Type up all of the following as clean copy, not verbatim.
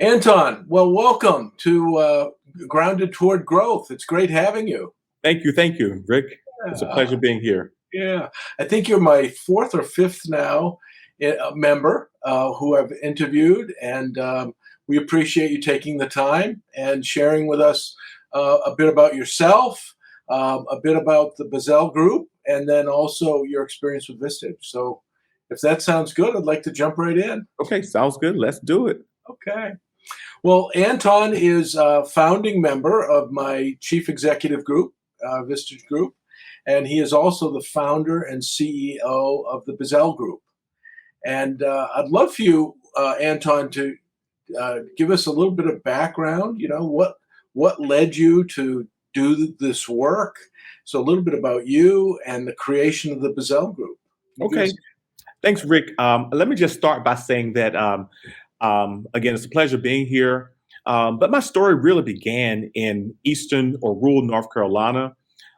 Anton, well, welcome to Grounded Toward Growth. It's great having you. Thank you, Rick. It's a Yeah, pleasure being here. yeah. I think you're my fourth or fifth now member who I've interviewed, and we appreciate you taking the time and sharing with us a bit about yourself, a bit about the Bizzell Group, and then also your experience with Vistage. So, if that sounds good, I'd like to jump right in. Okay, sounds good. Let's do it. Okay. Well, Anton is a founding member of my chief executive group, Vistage Group, and he is also the founder and CEO of the Bizzell Group. And I'd love for you, Anton, to give us a little bit of background. What led you to do this work? So a little bit about you and the creation of the Bizzell Group. Give Okay, us- thanks, Rick. Let me just start by saying that again, it's a pleasure being here. But my story really began in eastern or rural North Carolina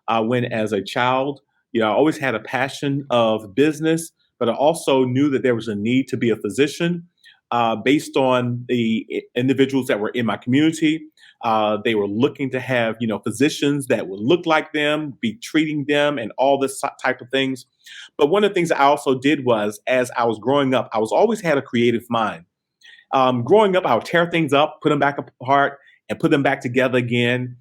when, as a child, I always had a passion of business, but I also knew that there was a need to be a physician based on the individuals that were in my community. They were looking to have, physicians that would look like them, be treating them, and all this type of things. But one of the things I also did was, as I was growing up, I was always had a creative mind. Growing up, I would tear things up, put them back apart, and put them back together again,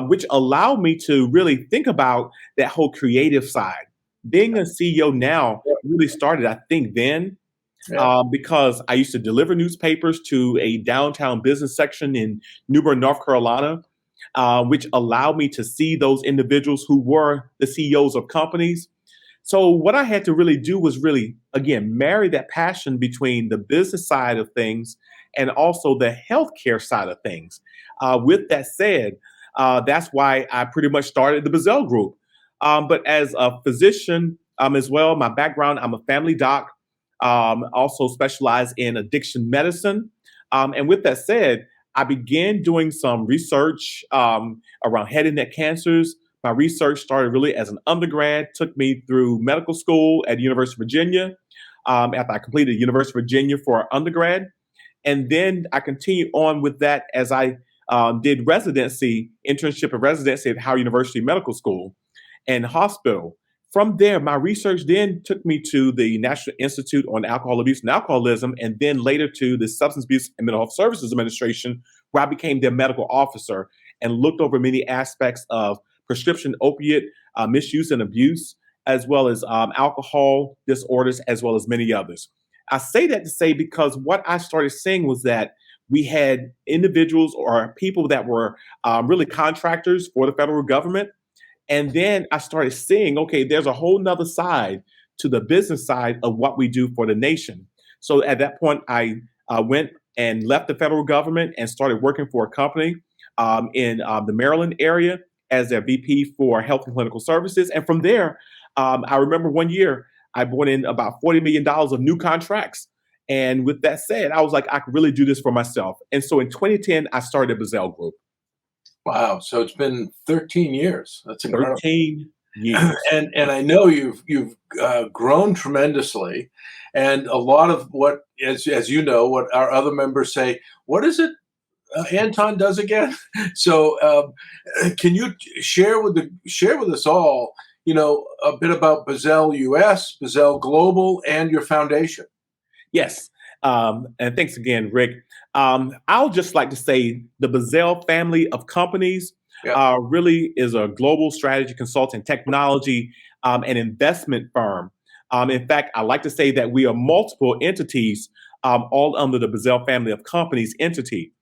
which allowed me to really think about that whole creative side. Being a CEO now really started, I think, then Yeah. because I used to deliver newspapers to a downtown business section in New Bern, North Carolina, which allowed me to see those individuals who were the CEOs of companies. So what I had to really do was really, again, marry that passion between the business side of things and also the healthcare side of things. With that said, that's why I pretty much started the Bizzell Group. But as a physician as well, my background, I'm a family doc, also specialize in addiction medicine. And with that said, I began doing some research around head and neck cancers. My research started really as an undergrad, took me through medical school at University of Virginia. After I completed University of Virginia for undergrad, and then I continued on with that as I did residency, internship and residency at Howard University Medical School and hospital. From there, my research then took me to the National Institute on Alcohol Abuse and Alcoholism, and then later to the Substance Abuse and Mental Health Services Administration, where I became their medical officer and looked over many aspects of prescription opiate misuse and abuse, as well as alcohol disorders, as well as many others. I say that to say because what I started seeing was that we had individuals or people that were really contractors for the federal government. And then I started seeing, okay, there's a whole nother side to the business side of what we do for the nation. So at that point, I went and left the federal government and started working for a company in the Maryland area as their VP for Health and Clinical Services. And from there, I remember one year I brought in about $40 million of new contracts. And with that said, I was like, I could really do this for myself. And so in 2010, I started Bizzell Group. Wow. So it's been 13 years. That's incredible. 13 years. And I know you've grown tremendously, and a lot of what, as you know, what our other members say. What is it Anton does again? So can you share with us all, a bit about Bizzell US, Bizzell Global, and your foundation? Yes. And thanks again, Rick. I'll just like to say the Bizzell family of companies Yeah. really is a global strategy consulting technology and investment firm. In fact, I like to say that we are multiple entities all under the Bizzell family of companies entity.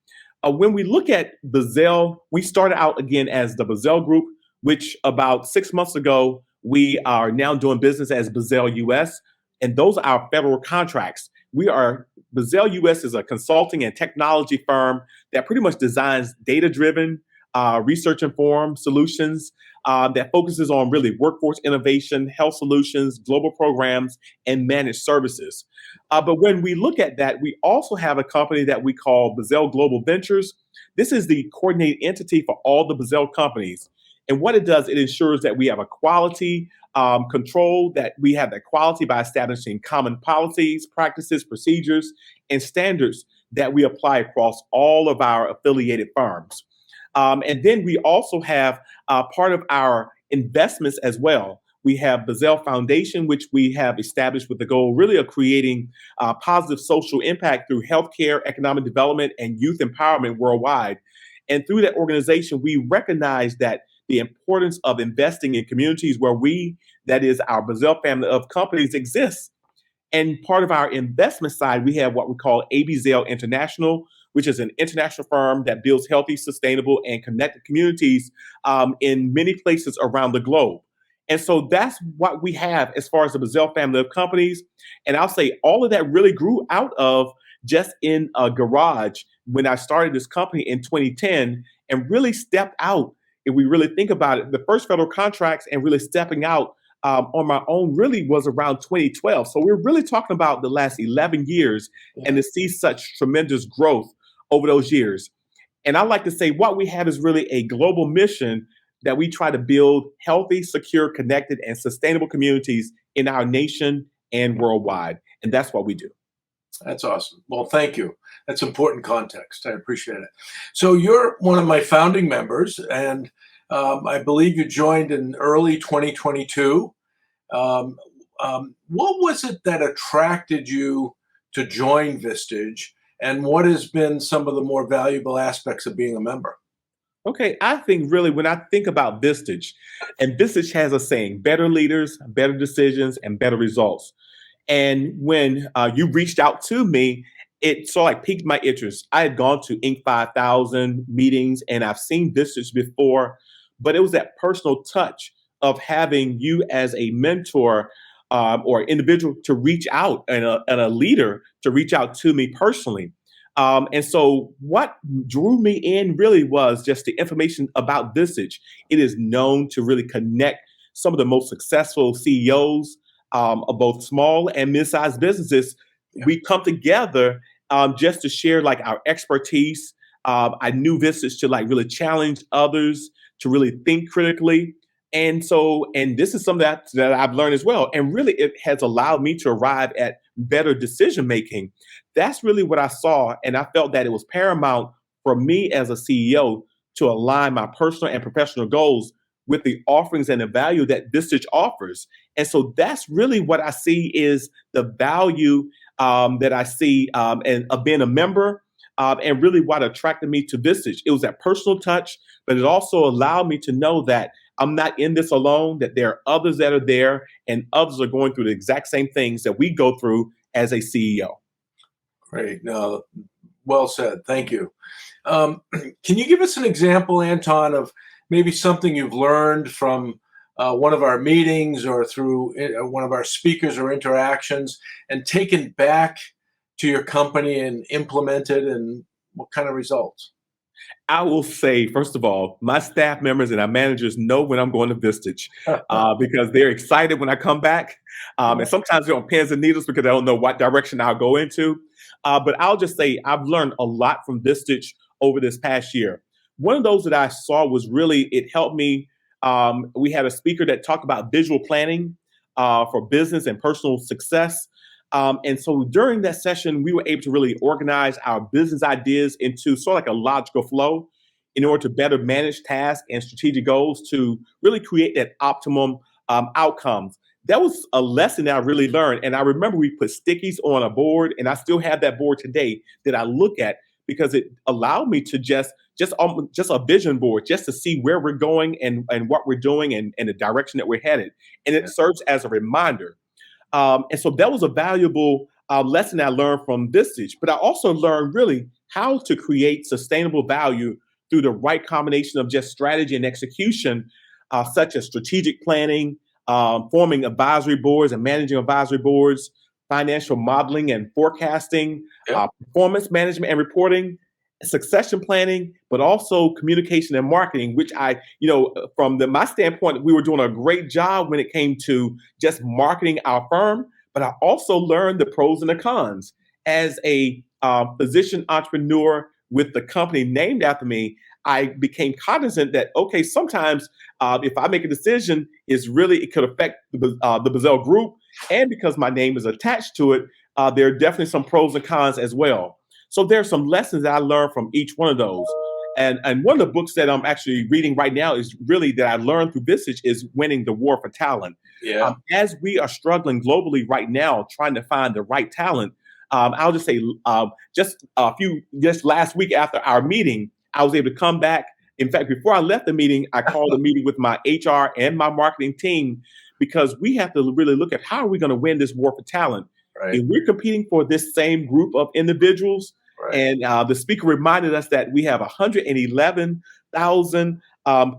When we look at Bizzell, we started out again as the Bizzell Group, which about 6 months ago, we are now doing business as Bizzell US, and those are our federal contracts. Bizzell US is a consulting and technology firm that pretty much designs data-driven, research-informed solutions that focuses on really workforce innovation, health solutions, global programs, and managed services. But when we look at that, we also have a company that we call Bizzell Global Ventures. This is the coordinating entity for all the Bizzell companies. And what it does, it ensures that we have a quality control, that we have that quality by establishing common policies, practices, procedures, and standards that we apply across all of our affiliated firms. And then we also have part of our investments as well. We have Bizzell Foundation, which we have established with the goal really of creating positive social impact through healthcare, economic development, and youth empowerment worldwide. And through that organization, we recognize that the importance of investing in communities where we, that is our Bizzell family of companies, exists. And part of our investment side, we have what we call Bizzell International, which is an international firm that builds healthy, sustainable, and connected communities in many places around the globe. And so that's what we have as far as the Bizzell family of companies. And I'll say all of that really grew out of just in a garage when I started this company in 2010 and really stepped out. If we really think about it, the first federal contracts and really stepping out on my own really was around 2012. So we're really talking about the last 11 years and to see such tremendous growth over those years. And I like to say what we have is really a global mission that we try to build healthy, secure, connected, and sustainable communities in our nation and worldwide. And that's what we do. That's awesome. Well, thank you. That's important context. I appreciate it. So you're one of my founding members, and I believe you joined in early 2022. What was it that attracted you to join Vistage, and what has been some of the more valuable aspects of being a member? Okay, I think really when I think about Vistage, and Vistage has a saying, better leaders, better decisions, and better results. And when you reached out to me, it sort of like piqued my interest. I had gone to Inc. 5000 meetings and I've seen Vistage before, but it was that personal touch of having you as a mentor or individual to reach out and a leader to reach out to me personally. And so what drew me in really was just the information about Vistage. It is known to really connect some of the most successful CEOs of both small and mid-sized businesses. Yeah. We come together just to share like our expertise. I knew Vistage to like really challenge others, to really think critically. And so, and this is something that I've learned as well. And really, it has allowed me to arrive at better decision making. That's really what I saw. And I felt that it was paramount for me as a CEO to align my personal and professional goals with the offerings and the value that Vistage offers. And so that's really what I see is the value that I see and of being a member and really what attracted me to Vistage. It was that personal touch, but it also allowed me to know that I'm not in this alone, that there are others that are there and others are going through the exact same things that we go through as a CEO. Great. No, well said. Thank you. Can you give us an example, Anton, of maybe something you've learned from one of our meetings or through one of our speakers or interactions and taken back to your company and implemented, and what kind of results? I will say, first of all, my staff members and our managers know when I'm going to Vistage because they're excited when I come back. And sometimes they're on pins and needles because they don't know what direction I'll go into. But I'll just say I've learned a lot from Vistage over this past year. One of those that I saw was really, it helped me. We had a speaker that talked about visual planning for business and personal success. And so during that session, we were able to really organize our business ideas into sort of like a logical flow in order to better manage tasks and strategic goals to really create that optimum outcomes. That was a lesson that I really learned. And I remember we put stickies on a board, and I still have that board today that I look at because it allowed me to just a vision board, just to see where we're going and what we're doing and the direction that we're headed. And it serves as a reminder. And so that was a valuable lesson I learned from Vistage. But I also learned really how to create sustainable value through the right combination of just strategy and execution, such as strategic planning, forming advisory boards and managing advisory boards, financial modeling and forecasting, performance management and reporting, succession planning, but also communication and marketing, which from my standpoint, we were doing a great job when it came to just marketing our firm. But I also learned the pros and the cons. As a physician entrepreneur with the company named after me, I became cognizant that, okay, sometimes if I make a decision, it could affect the Bizzell Group. And because my name is attached to it, there are definitely some pros and cons as well. So there's some lessons that I learned from each one of those. And one of the books that I'm actually reading right now is really that I learned through Vistage is Winning the War for Talent. Yeah. As we are struggling globally right now, trying to find the right talent, I'll just say just last week after our meeting, I was able to come back. In fact, before I left the meeting, I called a meeting with my HR and my marketing team because we have to really look at how are we going to win this war for talent. Right. And we're competing for this same group of individuals. Right. And the speaker reminded us that we have 111,000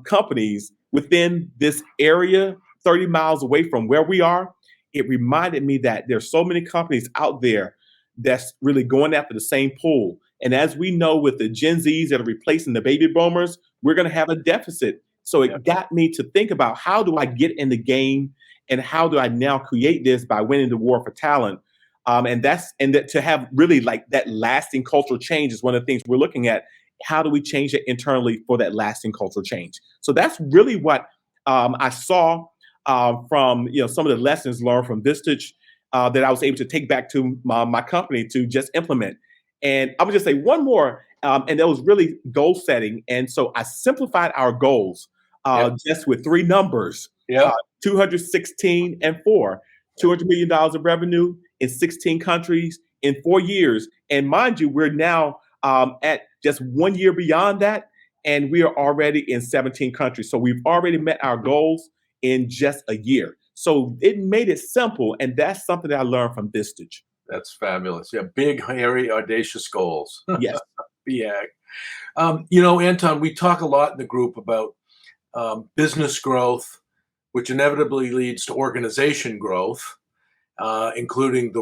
companies within this area, 30 miles away from where we are. It reminded me that there's so many companies out there that's really going after the same pool. And as we know, with the Gen Zs that are replacing the baby boomers, we're going to have a deficit. So it got me to think about how do I get in the game and how do I now create this by winning the war for talent. To have really like that lasting cultural change is one of the things we're looking at. How do we change it internally for that lasting cultural change? So that's really what I saw from some of the lessons learned from Vistage that I was able to take back to my company to just implement. And I would just say one more, and that was really goal setting. And so I simplified our goals just with three numbers: 216 and 4, $200 million of revenue in 16 countries in 4 years. And mind you, we're now at just 1 year beyond that, and we are already in 17 countries. So we've already met our goals in just a year. So it made it simple, and that's something that I learned from Vistage. That's fabulous. Yeah, big, hairy, audacious goals. Yes. Yeah. Anton, we talk a lot in the group about business growth, which inevitably leads to organization growth, including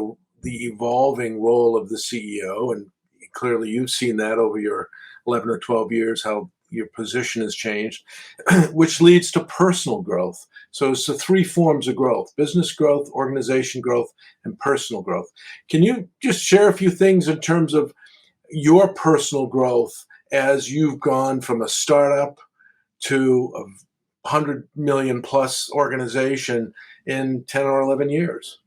the evolving role of the CEO. And clearly you've seen that over your 11 or 12 years, how your position has changed, which leads to personal growth. So it's the three forms of growth: business growth, organization growth, and personal growth. Can you just share a few things in terms of your personal growth as you've gone from a startup to a 100 million plus organization in 10 or 11 years?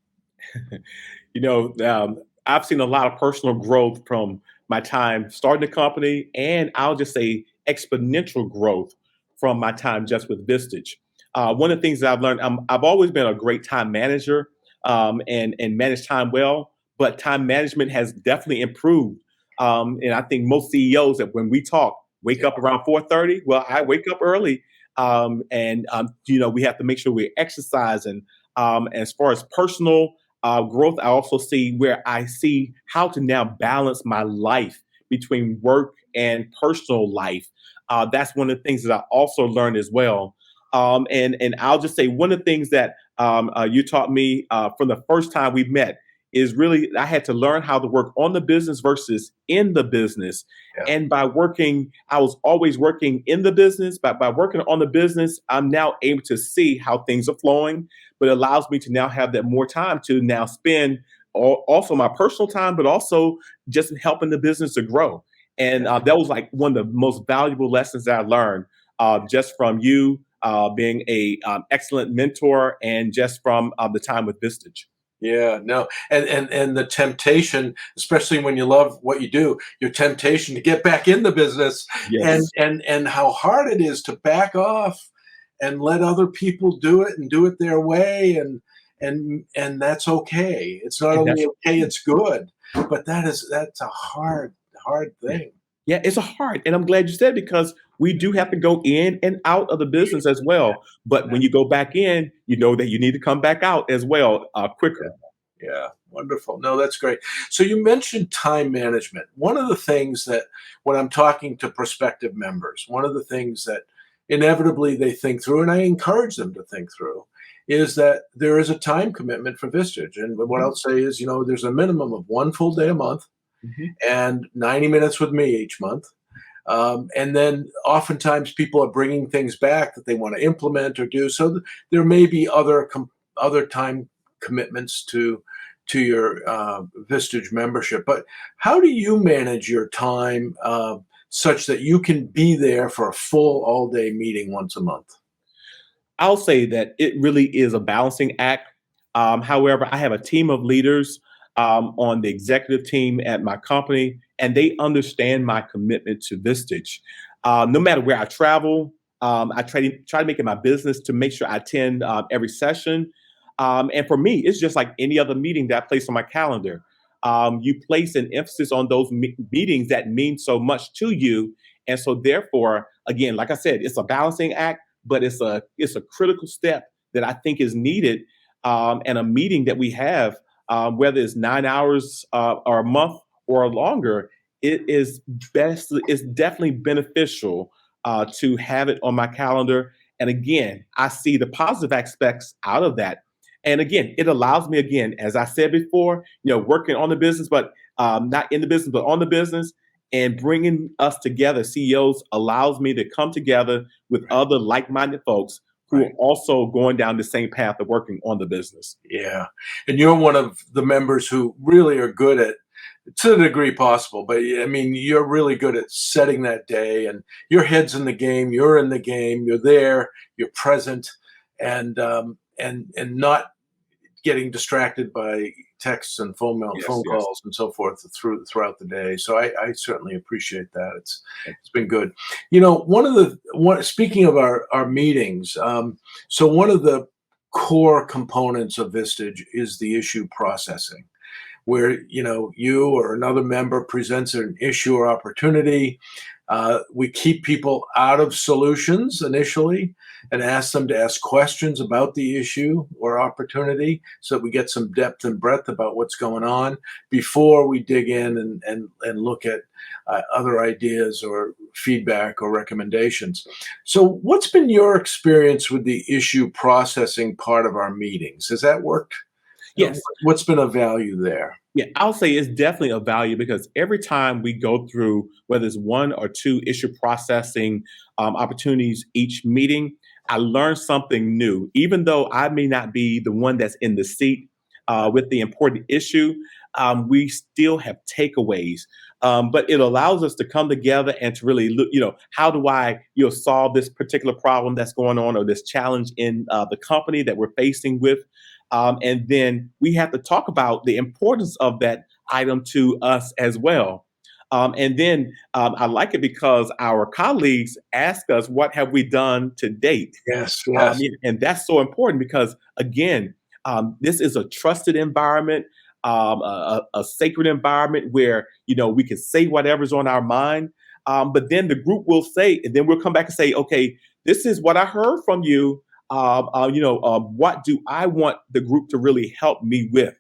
I've seen a lot of personal growth from my time starting the company, and I'll just say exponential growth from my time just with Vistage. One of the things that I've learned, I've always been a great time manager and managed time well, but time management has definitely improved. And I think most CEOs that when we talk wake up around 4:30. Well, I wake up early, we have to make sure we're exercising. As far as personal growth, I also see where I see how to now balance my life between work and personal life. That's one of the things that I also learned as well. And I'll just say one of the things that you taught me from the first time we met is really I had to learn how to work on the business versus in the business. Yeah. And by working, I was always working in the business, but by working on the business, I'm now able to see how things are flowing, but it allows me to now have that more time to now spend also my personal time, but also just helping the business to grow. And that was like one of the most valuable lessons that I learned just from you being a excellent mentor and just from the time with Vistage. Yeah, no, and the temptation, especially when you love what you do, your temptation to get back in the business, Yes. and how hard it is to back off and let other people do it and do it their way, and that's okay. It's not And only that's okay, it's good, but that's a hard thing. Yeah, it's a hard, and I'm glad you said because we do have to go in and out of the business as well. But when you go back in, you know that you need to come back out as well quicker. Yeah, wonderful. No, that's great. So you mentioned time management. One of the things that when I'm talking to prospective members, one of the things that inevitably they think through, and I encourage them to think through, is that there is a time commitment for Vistage. And what I'll say is, there's a minimum of one full day a month Mhm. and 90 minutes with me each month. And then oftentimes people are bringing things back that they want to implement or do. So there may be other time commitments to your Vistage membership. But how do you manage your time such that you can be there for a full all-day meeting once a month? I'll say that it really is a balancing act. However, I have a team of leaders on the executive team at my company, and they understand my commitment to Vistage. No matter where I travel, I try to make it my business to make sure I attend every session. And for me, it's just like any other meeting that I place on my calendar. You place an emphasis on those meetings that mean so much to you, and so therefore, again, like I said, it's a balancing act, but it's a critical step that I think is needed, and a meeting that we have, whether it's 9 hours or a month or longer, it is best. It's definitely beneficial to have it on my calendar. And again, I see the positive aspects out of that. And again, it allows me, again, as I said before, working on the business, but not in the business, but on the business, and bringing us together, CEOs, allows me to come together with other like-minded folks who are also going down the same path of working on the business. Yeah. And you're one of the members who really are good at, to the degree possible, but I mean, you're really good at setting that day, and your head's in the game, you're in the game, you're there, you're present, and not getting distracted by texts and phone Yes, yes. calls and so forth throughout the day. So I certainly appreciate that. It's been good. Speaking of our meetings, so one of the core components of Vistage is the issue processing, where you or another member presents an issue or opportunity. We keep people out of solutions initially and ask them to ask questions about the issue or opportunity, so that we get some depth and breadth about what's going on before we dig in and look at other ideas or feedback or recommendations. So what's been your experience with the issue processing part of our meetings? Has that worked? Yes. What's been of value there? Yeah, I'll say it's definitely a value because every time we go through, whether it's one or two issue processing opportunities each meeting, I learn something new. Even though I may not be the one that's in the seat with the important issue, we still have takeaways. But it allows us to come together and to really look, how do I, solve this particular problem that's going on or this challenge in the company that we're facing with. And then we have to talk about the importance of that item to us as well. And then I like it because our colleagues ask us, what have we done to date? Yes, yes. And that's so important because, again, this is a trusted environment, a sacred environment where, we can say whatever's on our mind. But then the group will say, and then we'll come back and say, okay, this is what I heard from you. What do I want the group to really help me with?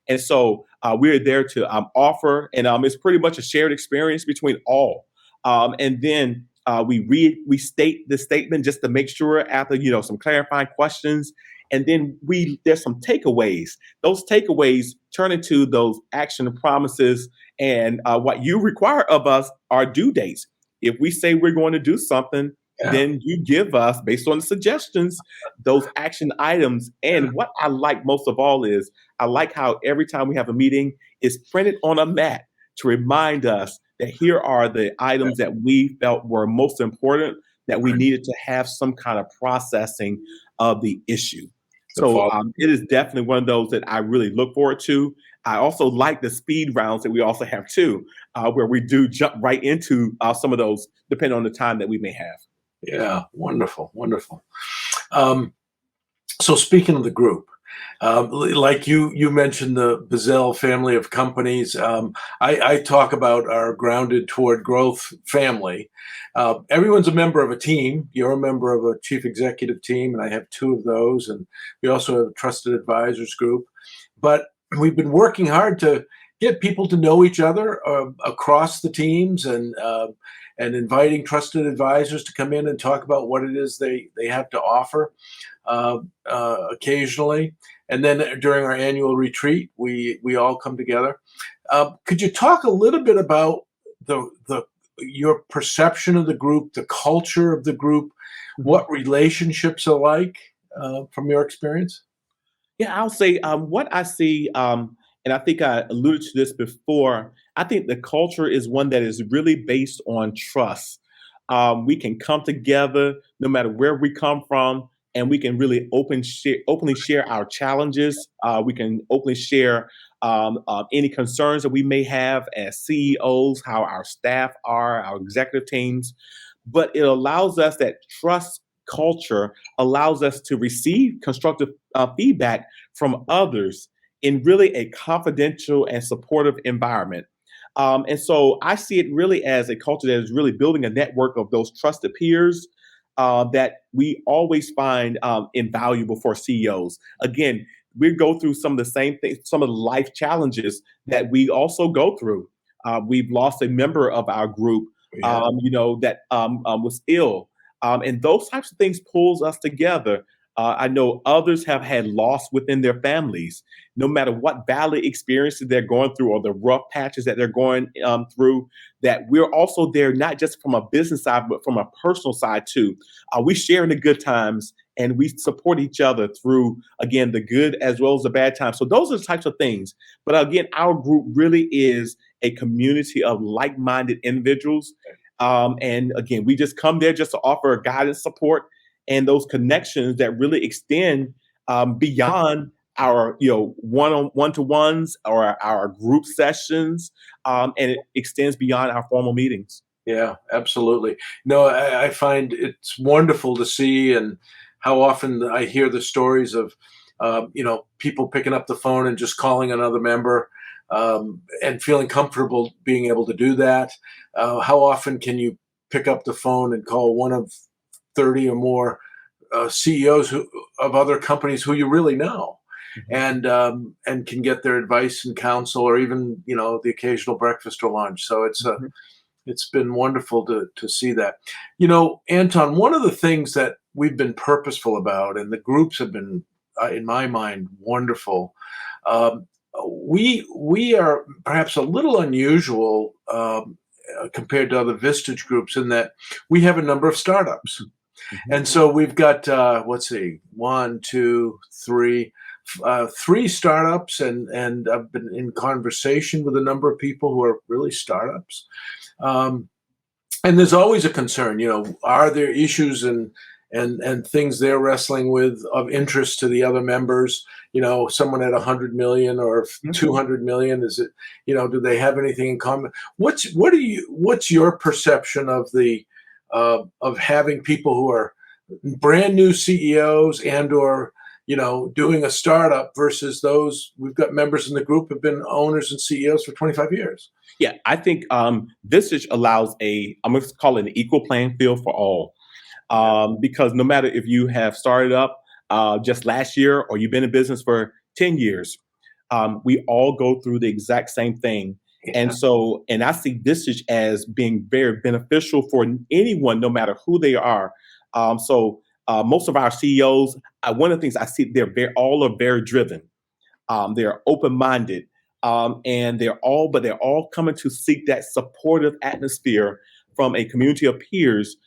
And so we're there to offer, and it's pretty much a shared experience between all. And then we state the statement just to make sure after some clarifying questions, and then there's some takeaways. Those takeaways turn into those action promises, and what you require of us are due dates. If we say we're going to do something, Yeah. then you give us, based on the suggestions, those action items. And what I like most of all is I like how every time we have a meeting, it's printed on a mat to remind us that here are the items that we felt were most important, that we needed to have some kind of processing of the issue. So it is definitely one of those that I really look forward to. I also like the speed rounds that we also have too, where we do jump right into some of those, depending on the time that we may have. Yeah, wonderful, wonderful. So speaking of the group, like you mentioned the Bizzell family of companies. I talk about our Grounded Toward Growth family. Everyone's a member of a team. You're a member of a chief executive team, and I have two of those. And we also have a trusted advisors group. But we've been working hard to get people to know each other across the teams, and inviting trusted advisors to come in and talk about what it is they have to offer occasionally. And then during our annual retreat, we all come together. Could you talk a little bit about your perception of the group, the culture of the group, what relationships are like from your experience? Yeah, I'll say what I see, and I think I alluded to this before. I think the culture is one that is really based on trust. We can come together no matter where we come from, and we can really openly share our challenges. We can openly share any concerns that we may have as CEOs, how our staff are, our executive teams. But it allows us that trust culture allows us to receive constructive feedback from others in really a confidential and supportive environment. And so I see it really as a culture that is really building a network of those trusted peers that we always find invaluable for CEOs. Again, we go through some of the same things, some of the life challenges that we also go through. We've lost a member of our group, Yeah. that was ill, and those types of things pulls us together. I know others have had loss within their families, no matter what valley experiences they're going through or the rough patches that they're going through, that we're also there, not just from a business side, but from a personal side too. We share in the good times and we support each other through, again, the good as well as the bad times. So those are the types of things. But again, our group really is a community of like-minded individuals. And again, we just come there just to offer guidance, support, and those connections that really extend beyond our one-to-ones or our group sessions, and it extends beyond our formal meetings. Yeah, absolutely. No, I find it's wonderful to see, and how often I hear the stories of, people picking up the phone and just calling another member, and feeling comfortable being able to do that. How often can you pick up the phone and call one of 30 or more CEOs of other companies who you really know, and can get their advice and counsel, or even the occasional breakfast or lunch. So Mhm. it's been wonderful to see that. Anton, one of the things that we've been purposeful about, and the groups have been, in my mind, wonderful. Um, we are perhaps a little unusual, compared to other Vistage groups, in that we have a number of startups. Mhm. And so we've got, let's see, one, two, three, three startups, and I've been in conversation with a number of people who are really startups. Um, and there's always a concern, are there issues and things they're wrestling with of interest to the other members? Someone at 100 million or Mhm. 200 million, is it, do they have anything in common? What's your perception of of having people who are brand new CEOs and/or doing a startup, versus those we've got members in the group have been owners and CEOs for 25 years? Yeah, I think this just allows I'm going to call it an equal playing field for all. Yeah. Because no matter if you have started up just last year or you've been in business for 10 years, we all go through the exact same thing. And Yeah. so, and I see Vistage as being very beneficial for anyone, no matter who they are. Most of our CEOs, one of the things I see, all are very driven. They're open-minded, and they're all coming to seek that supportive atmosphere from a community of peers,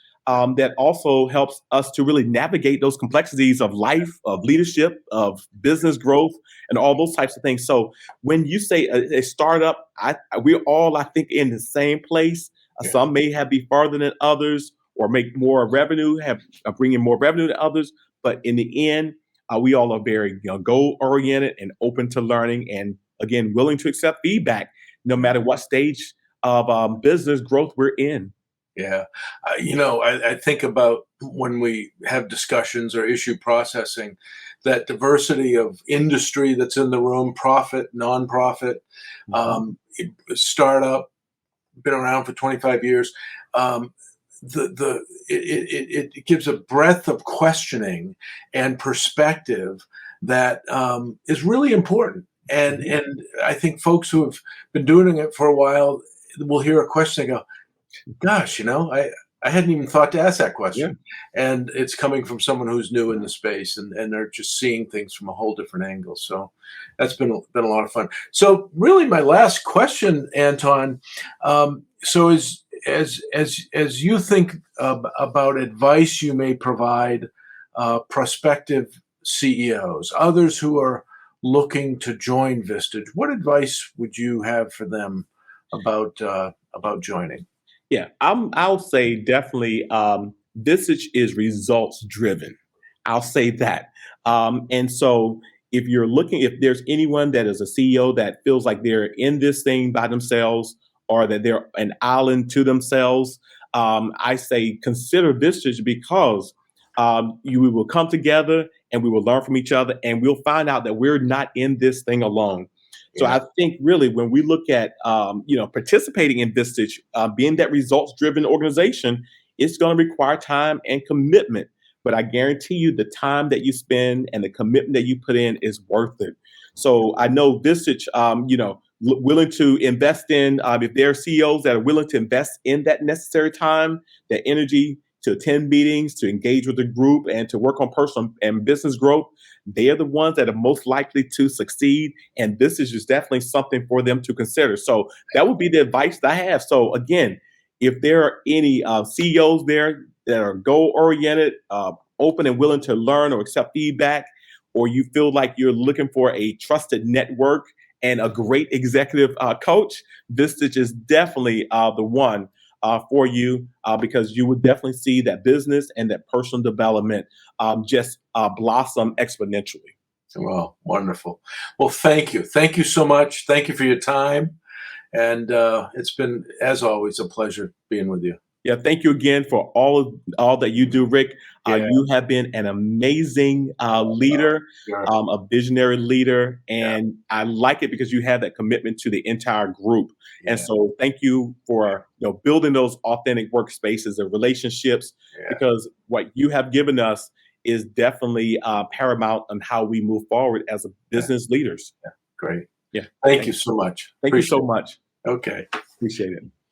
that also helps us to really navigate those complexities of life, of leadership, of business growth, and all those types of things. So when you say a startup, we're all, I think, in the same place. Yeah. Some may have be farther than others, or make more revenue, bring in more revenue than others. But in the end, we all are very goal oriented and open to learning, and again, willing to accept feedback, no matter what stage of business growth we're in. Yeah. I think about when we have discussions or issue processing, that diversity of industry that's in the room: profit, nonprofit, Mhm. startup, been around for 25 years. Um, it gives a breadth of questioning and perspective that is really important. And Mhm. and I think folks who have been doing it for a while will hear a question and go, "Gosh, I hadn't even thought to ask that Yeah. question." And it's coming from someone who's new in the space, and they're just seeing things from a whole different angle. So that's been a lot of fun. So really, my last question, Anton. So as you think about advice you may provide prospective CEOs, others who are looking to join Vistage, what advice would you have for them about joining? Yeah, I'll say definitely. Visage is results driven. I'll say that. And so if there's anyone that is a CEO that feels like they're in this thing by themselves or that they're an island to themselves, I say consider Vistage because we will come together and we will learn from each other and we'll find out that we're not in this thing alone. So Yeah. I think really when we look at participating in Vistage, being that results driven organization, it's going to require time and commitment. But I guarantee you the time that you spend and the commitment that you put in is worth it. So I know Vistage, willing to invest in, if there are CEOs that are willing to invest in that necessary time, that energy to attend meetings, to engage with the group, and to work on personal and business growth, they are the ones that are most likely to succeed. And this is just definitely something for them to consider. So that would be the advice that I have. So again, if there are any CEOs there that are goal oriented, open and willing to learn or accept feedback, or you feel like you're looking for a trusted network and a great executive coach, Vistage is definitely the one for you because you would definitely see that business and that personal development just blossom exponentially. Well, wonderful. Well, thank you. Thank you so much. Thank you for your time. And it's been, as always, a pleasure being with you. Yeah, thank you again for all that you do, Rick. Yeah. You have been an amazing leader, Sure. a visionary leader, and I like it because you have that commitment to the entire group. And Yeah. so, thank you for building those authentic workspaces and relationships. Yeah. Because what you have given us is definitely paramount on how we move forward as a business leaders. Great. Yeah, Thank you so much. Thank you so much. Okay. Appreciate it.